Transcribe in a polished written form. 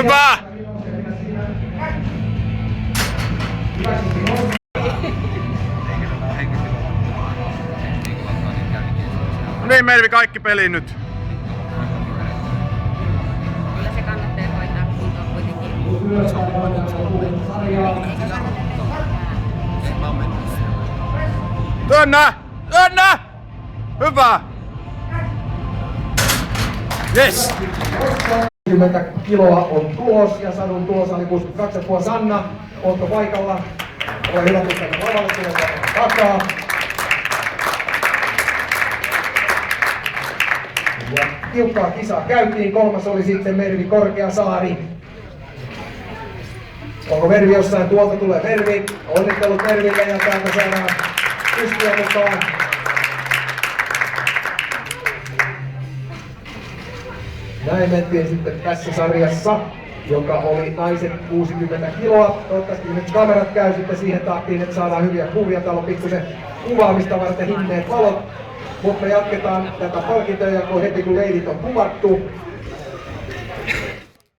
Hyvä! Niin Mervi, kaikki peliin nyt. Kyllä se kannattaa hoitaa kuntoon kuitenkin. Työnnä! Työnnä! Hyvä! Yes! 60 kiloa on tulos ja Sadun tulos oli 62,5. Sanna, ootko paikalla? Ole hyvä, kun tänne lavalle tulee takaa. Ja tiukkaa kisaa käytiin. Kolmas oli sitten Mervi Korkeasaari. Onko Mervi jossain? Tuolta tulee Mervi. Onnittelut Merville ja täältä saadaan pystyä mukaan. Näin mentiin sitten tässä sarjassa, joka oli naiset 60 kiloa. Toivottavasti nyt kamerat käy sitten siihen tahtiin, että saadaan hyviä kuvia. Täällä on pikkusen kuvaamista varten himmeet valot. Mutta me jatketaan tätä palkintoja heti kun leidit on kuvattu.